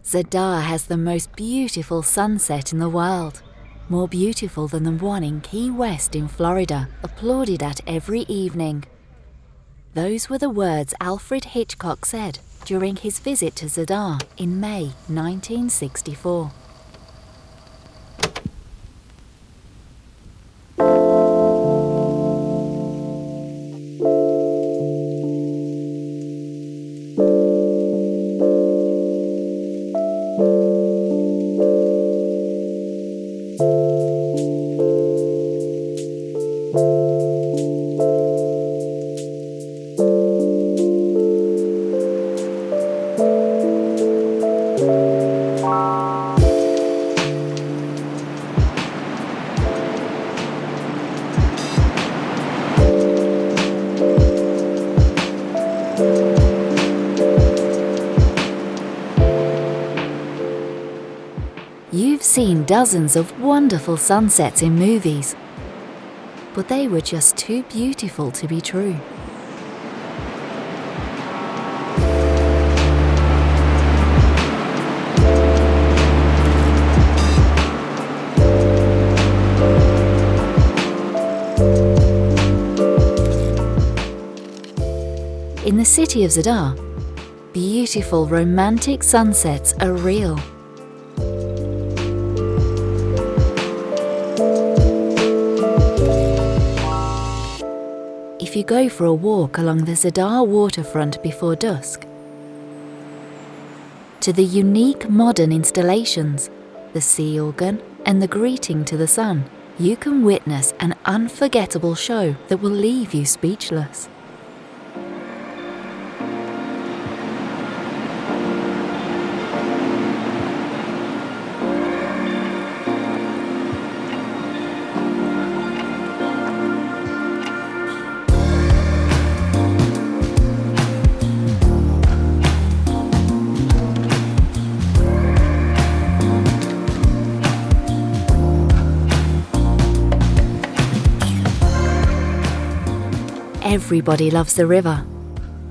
Zadar has the most beautiful sunset in the world, more beautiful than the one in Key West in Florida, applauded at every evening. Those were the words Alfred Hitchcock said during his visit to Zadar in May 1964. You've seen dozens of wonderful sunsets in movies, but they were just too beautiful to be true. In the city of Zadar, beautiful romantic sunsets are real. If you go for a walk along the Zadar waterfront before dusk, to the unique modern installations, the sea organ and the greeting to the sun, you can witness an unforgettable show that will leave you speechless. Everybody loves the river.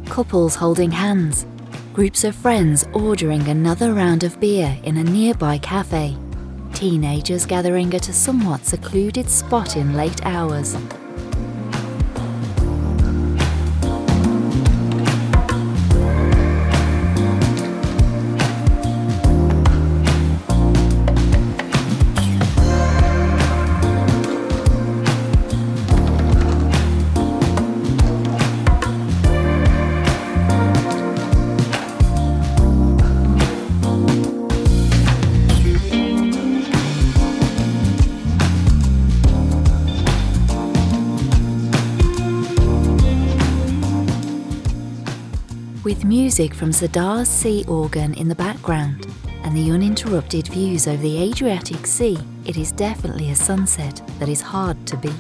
Couples holding hands, groups of friends ordering another round of beer in a nearby cafe, teenagers gathering at a somewhat secluded spot in late hours. With music from Zadar's sea organ in the background and the uninterrupted views over the Adriatic Sea, it is definitely a sunset that is hard to beat.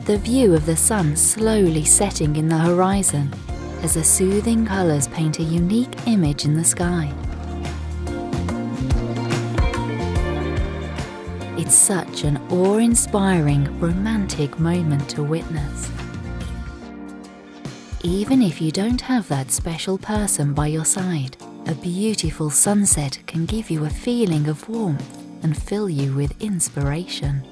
The view of the sun slowly setting in the horizon as the soothing colours paint a unique image in the sky. It's such an awe-inspiring, romantic moment to witness. Even if you don't have that special person by your side, a beautiful sunset can give you a feeling of warmth and fill you with inspiration.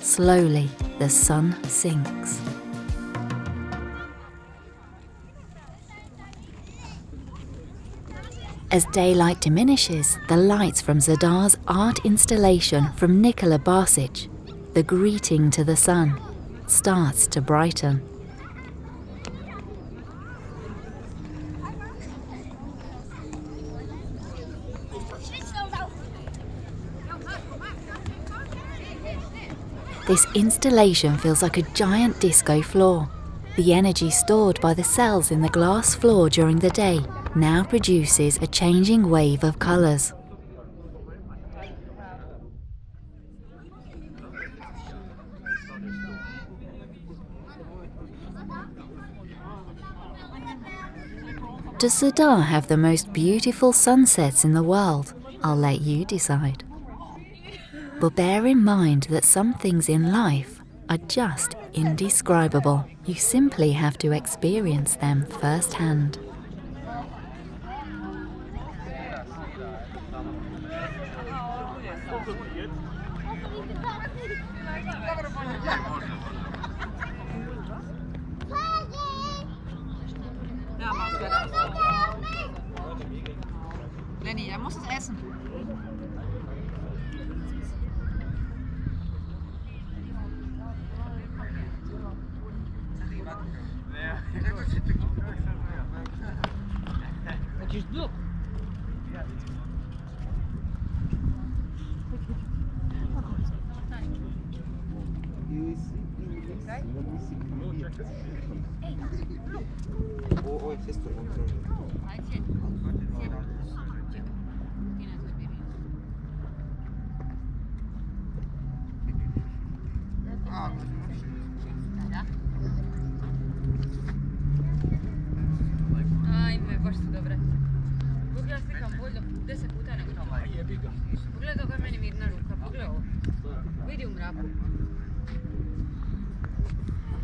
Slowly, the sun sinks. As daylight diminishes, the lights from Zadar's art installation from Nikola Barsic, The Greeting to the Sun, starts to brighten. This installation feels like a giant disco floor. The energy stored by the cells in the glass floor during the day now produces a changing wave of colours. Does Zadar have the most beautiful sunsets in the world? I'll let you decide. But bear in mind that some things in life are just indescribable. You simply have to experience them firsthand. Lenny, er muss es essen. Ajme, baš su dobre. Kako ja slikam bolje 10 puta nego to. Pogledaj kako je meni mirna ruka, pogledaj ovo. Vidi u mraku.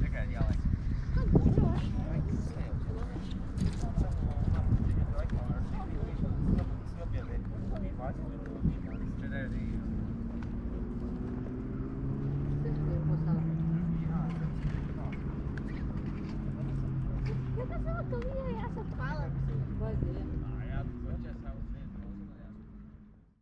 Čekaj, djelaj. Ja sam to vidio, ja sam hvala.